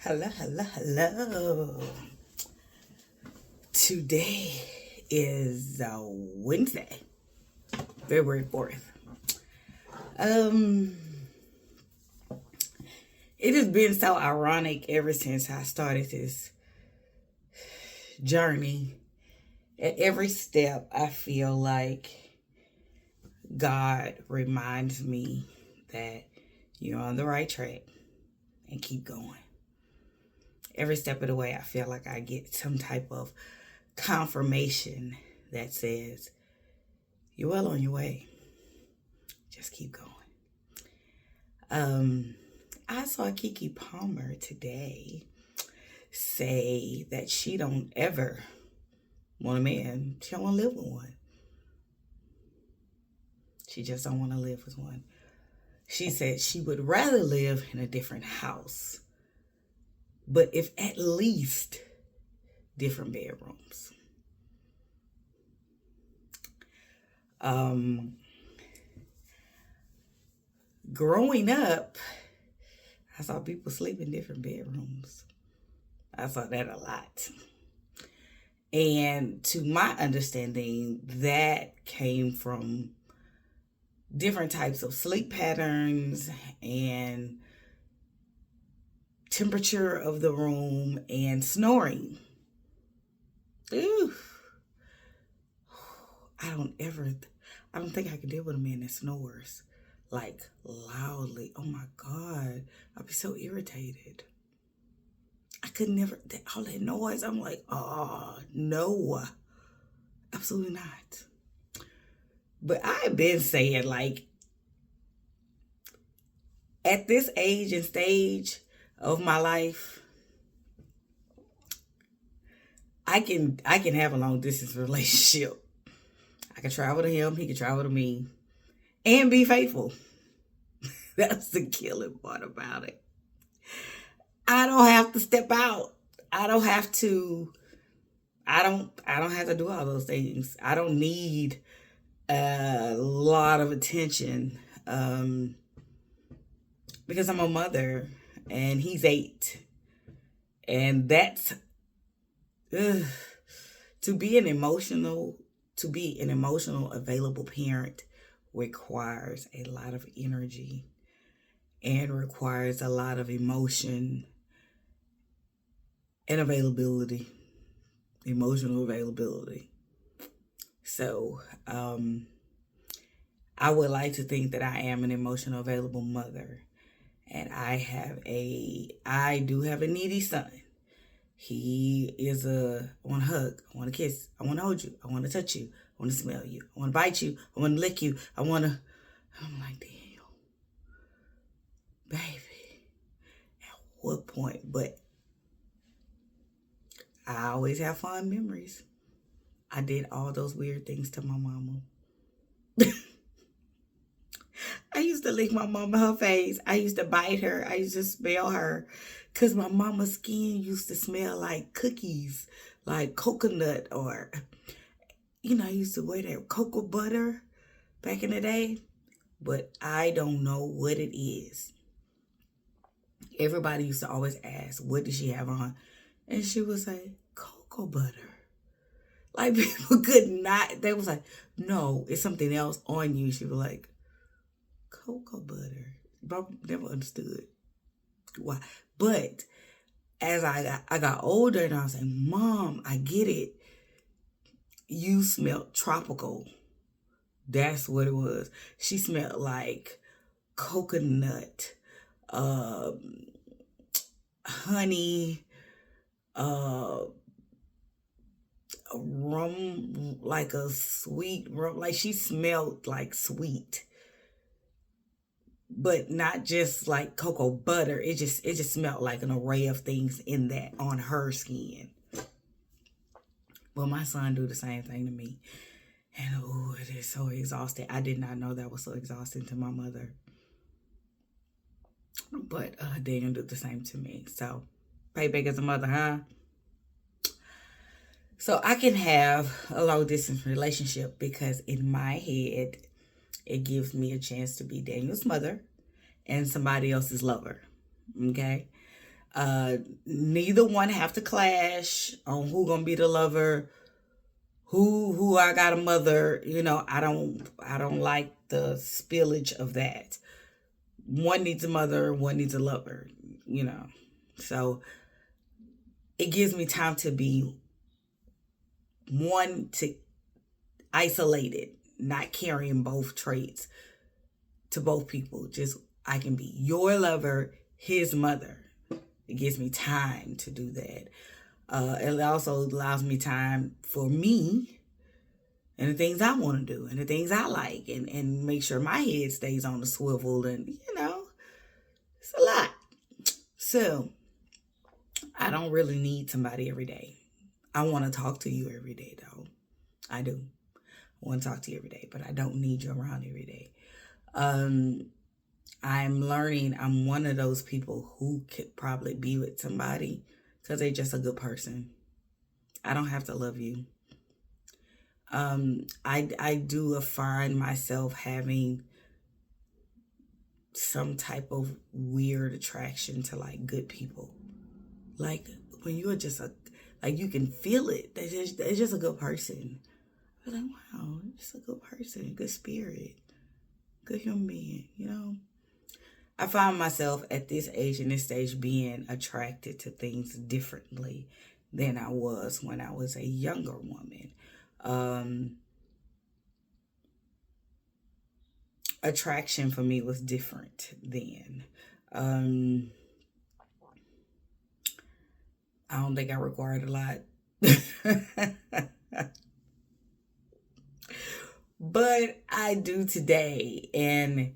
Hello, hello, hello. Today is Wednesday, February 4th. Um, it has been so ironic ever since I started this journey. At every step, I feel like God reminds me that you're on the right track and keep going. Every step of the way, I feel like I get some type of confirmation that says, you're well on your way. Just keep going. I saw Keke Palmer today say that she don't ever want a man. She don't want to live with one. She just don't want to live with one. She said she would rather live in a different house, but if at least different bedrooms. Growing up, I saw people sleep in different bedrooms. I saw that a lot. And to my understanding, that came from different types of sleep patterns and temperature of the room and snoring. Ooh. I don't think I can deal with a man that snores like loudly. Oh my God, I'd be so irritated. I could never, all that noise, I'm like, oh, no, absolutely not. But I've been saying, like, at this age and stage of my life, I can have a long distance relationship. I can travel to him, he can travel to me, and be faithful. That's the killing part about it. I don't have to step out. I don't have to do all those things. I don't need a lot of attention because I'm a mother and he's 8. And that's to be an emotional available parent requires a lot of energy and requires a lot of emotion and availability, emotional availability. So I would like to think that I am an emotional available mother, and I do have a needy son. He is I want to hug, I want to kiss, I want to hold you, I want to touch you, I want to smell you, I want to bite you, I want to lick you, I'm like, damn, baby, at what point? But I always have fond memories. I did all those weird things to my mama. I used to lick my mama her face. I used to bite her. I used to smell her. Because my mama's skin used to smell like cookies, like coconut, or, I used to wear that cocoa butter back in the day. But I don't know what it is. Everybody used to always ask, what did she have on? And she would say, cocoa butter. Like, people could not, they was like, no, it's something else on you. She was like, cocoa butter. Never understood why. But as I got older and I was like, Mom, I get it. You smelled tropical. That's what it was. She smelled like coconut, honey, rum, like a sweet rum. Like, she smelled like sweet, but not just like cocoa butter. It just smelled like an array of things in that on her skin. Well, my son do the same thing to me. And it is so exhausting. I did not know that was so exhausting to my mother. But Daniel did the same to me. So, payback as a mother, huh? So I can have a long distance relationship because in my head, it gives me a chance to be Daniel's mother and somebody else's lover. Okay? Neither one have to clash on who gonna be the lover, who I got a mother. I don't like the spillage of that. One needs a mother, one needs a lover. So it gives me time to be isolated, not carrying both traits to both people. Just I can be your lover, his mother. It gives me time to do that. It also allows me time for me and the things I want to do and the things I like, and make sure my head stays on the swivel. And it's a lot. So I don't really need somebody every day. I want to talk to you every day, though. I do. I want to talk to you every day, but I don't need you around every day. I'm learning I'm one of those people who could probably be with somebody because they're just a good person. I don't have to love you. I do find myself having some type of weird attraction to like good people. Like when you're just you can feel it. They're just a good person. I'm like, wow, just a good person, good spirit, good human being, I find myself at this age and this stage being attracted to things differently than I was when I was a younger woman. Attraction for me was different then. I don't think I required a lot. But I do today. And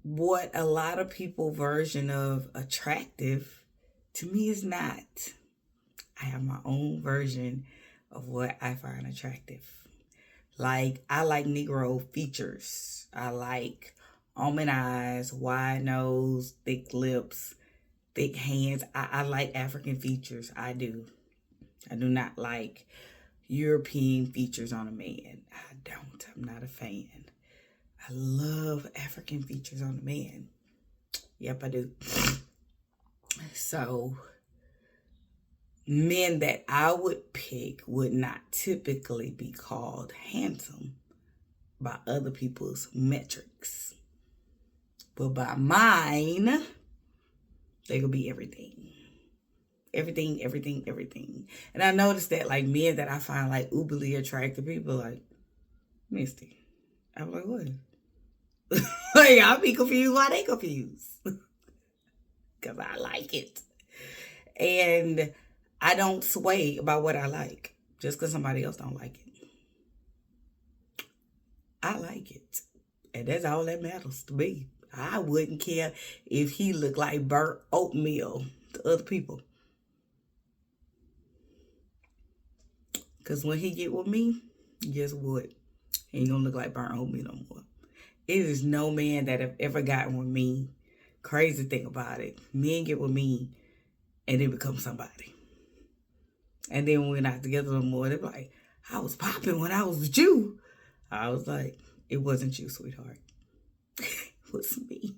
what a lot of people version of attractive to me is not. I have my own version of what I find attractive. Like, I like Negro features. I like almond eyes, wide nose, thick lips, thick hands. I like African features. I do. I do not like European features on a man. I don't. I'm not a fan. I love African features on a man. Yep, I do. So, men that I would pick would not typically be called handsome by other people's metrics. But by mine, they could be everything. Everything, everything, everything. And I noticed that like men that I find like uberly attractive, people like, Misty. I'm like, what? Like, I'll be confused why they confused. Because I like it. And I don't sway about what I like just because somebody else don't like it. I like it. And that's all that matters to me. I wouldn't care if he looked like burnt oatmeal to other people. Because when he get with me, guess what? He ain't gonna look like burnt oatmeal no more. It is no man that have ever gotten with me. Crazy thing about it. Men get with me and they become somebody. And then when we're not together no more, they're like, I was popping when I was with you. I was like, it wasn't you, sweetheart. It was me.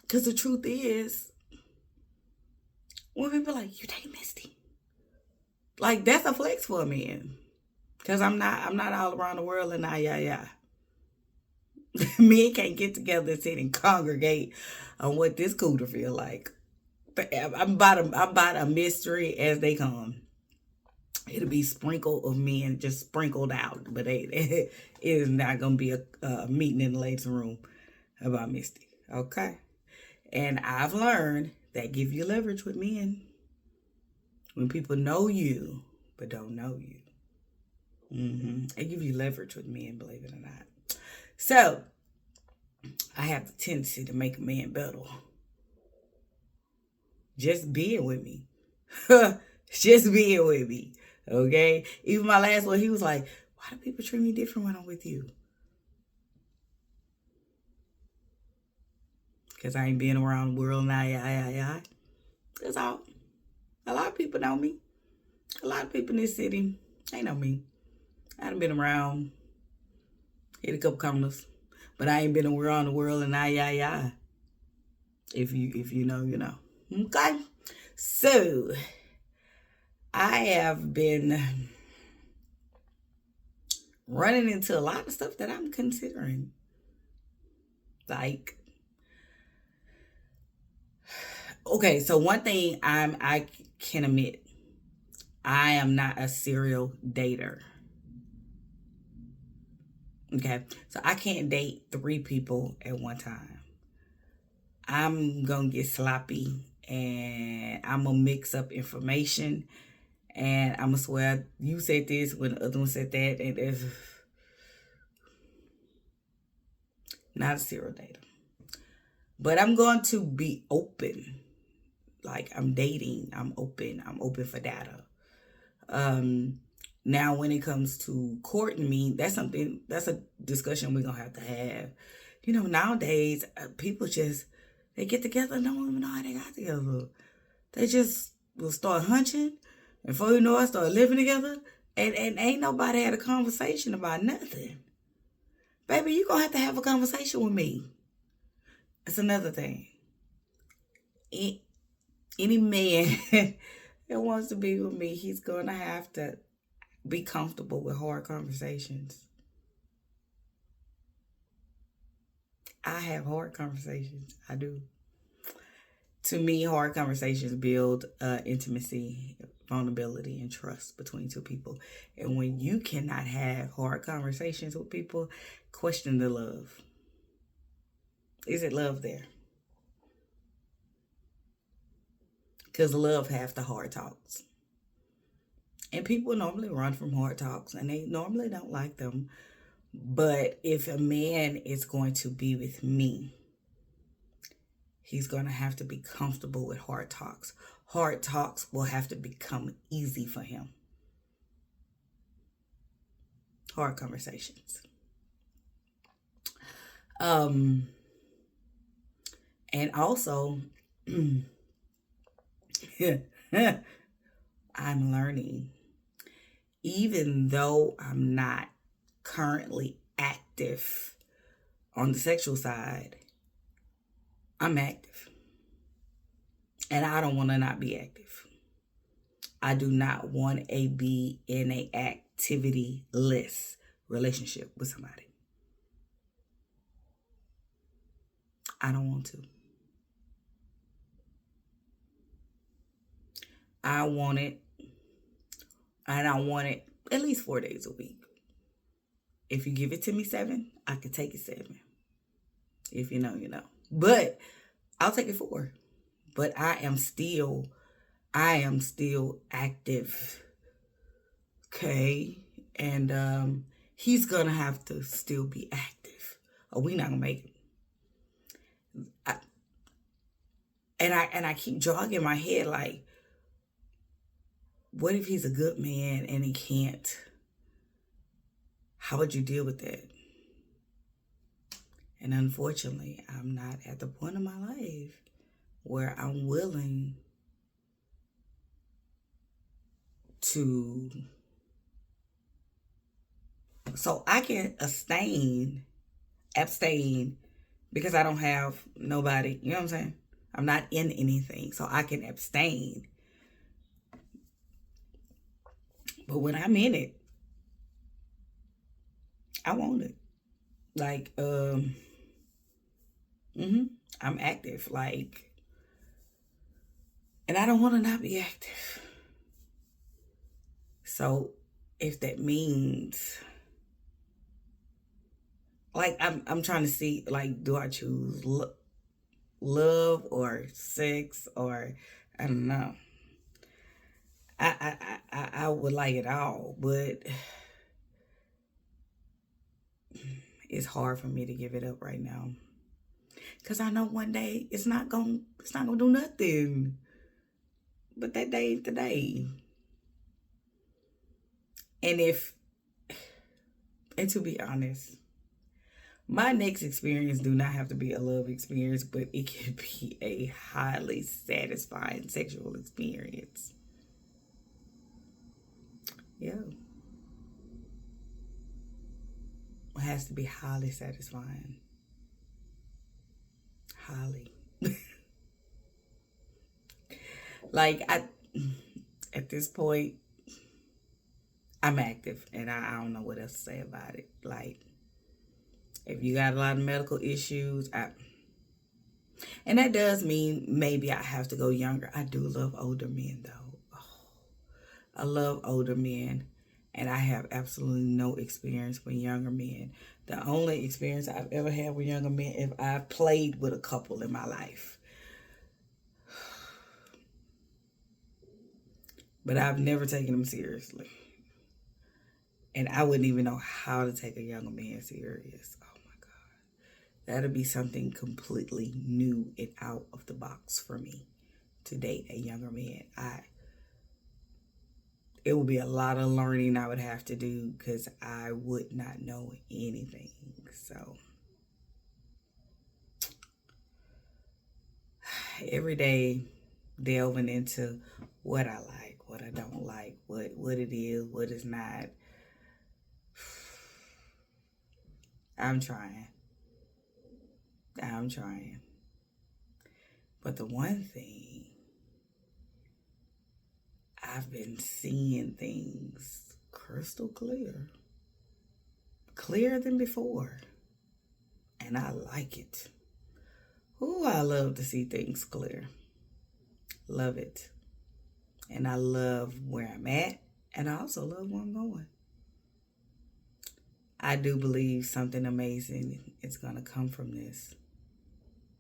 Because the truth is, when people are like, you date Misty. Like, that's a flex for a man. Because I'm not all around the world and yeah. Men can't get together and sit and congregate on what this cooter feel like. I'm about a mystery as they come. It'll be sprinkle of men just sprinkled out, but it is not gonna be a meeting in the ladies' room about Misty. Okay, and I've learned that give you leverage with men when people know you but don't know you. It give you leverage with men, believe it or not. So, I have the tendency to make a man better. Just being with me. Just being with me. Okay? Even my last one, he was like, why do people treat me different when I'm with you? Because I ain't been around the world and That's all. A lot of people know me. A lot of people in this city, they know me. I done been around, hit a couple corners, but I ain't been around the world and If you know, you know. Okay. So I have been running into a lot of stuff that I'm considering. Like, okay, so one thing I can admit, I am not a serial dater. Okay, so I can't date 3 people at one time. I'm gonna get sloppy and I'm gonna mix up information and I'm gonna swear you said this when the other one said that, and it's not a serial dater. But I'm going to be open. Like I'm dating, I'm open for data. Now when it comes to courting me, that's a discussion we're gonna have to have. You know, nowadays people just they get together and don't even know how they got together. They just will start hunching, and before you know it, start living together, and ain't nobody had a conversation about nothing. Baby, you gonna have to have a conversation with me. That's another thing. Any man that wants to be with me, he's gonna have to be comfortable with hard conversations. I have hard conversations. I do. To me, hard conversations build intimacy, vulnerability, and trust between 2 people. And when you cannot have hard conversations with people, question the love. Is it love there? Because love has the hard talks. And people normally run from hard talks and they normally don't like them. But if a man is going to be with me, he's going to have to be comfortable with hard talks. Hard talks will have to become easy for him. Hard conversations. And also, I'm learning. Even though I'm not currently active on the sexual side, I'm active. And I don't want to not be active. I do not want to be in a activity-less relationship with somebody. I don't want to. I want it, and I want it at least 4 days a week. If you give it to me 7, I can take it 7. If you know, you know. But I'll take it 4. But I am still active. Okay? And he's gonna have to still be active, or we not gonna make it. I keep jogging my head like, what if he's a good man and he can't? How would you deal with that? And unfortunately, I'm not at the point of my life where I'm willing to. So I can abstain because I don't have nobody, you know what I'm saying? I'm not in anything, so I can abstain. But when I'm in it, I want it. Like, I'm active, like, and I don't want to not be active. So if that means, like, I'm trying to see, like, do I choose love or sex, or I don't know. I would like it all, but it's hard for me to give it up right now, because I know one day it's not gonna do nothing. But that day ain't the day. And to be honest, my next experience do not have to be a love experience, but it can be a highly satisfying sexual experience. Yeah. It has to be highly satisfying. Highly. Like at this point, I'm active, and I don't know what else to say about it. Like, if you got a lot of medical issues, and that does mean maybe I have to go younger. I do love older men, though. Oh, I love older men, and I have absolutely no experience with younger men. The only experience I've ever had with younger men is I've played with a couple in my life, but I've never taken them seriously. And I wouldn't even know how to take a younger man serious. Oh my God. That'll be something completely new and out of the box for me to date a younger man. It would be a lot of learning I would have to do because I would not know anything. So every day delving into what I like, what I don't like, what it is, what is not. I'm trying. I'm trying. But the one thing, I've been seeing things crystal clear, clearer than before, and I like it. Ooh, I love to see things clear. Love it. And I love where I'm at, and I also love where I'm going. I do believe something amazing is going to come from this.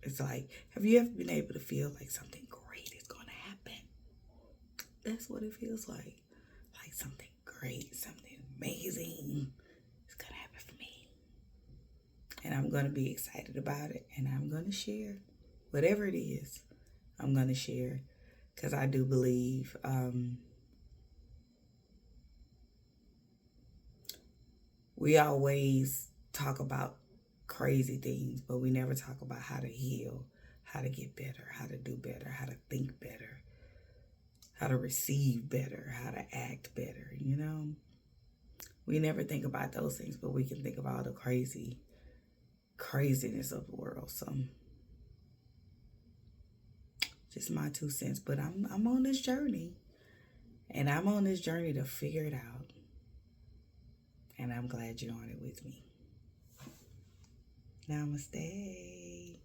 It's like, have you ever been able to feel like something great is going to happen? That's what it feels like. Like something great, something amazing is going to happen for me. And I'm going to be excited about it, and I'm going to share whatever it is. I'm going to share because I do believe we always talk about crazy things, but we never talk about how to heal, how to get better, how to do better, how to think better, how to receive better, how to act better, you know? We never think about those things, but we can think about the craziness of the world. So just my 2 cents, but I'm on this journey, and I'm on this journey to figure it out. And I'm glad you're on it with me. Namaste.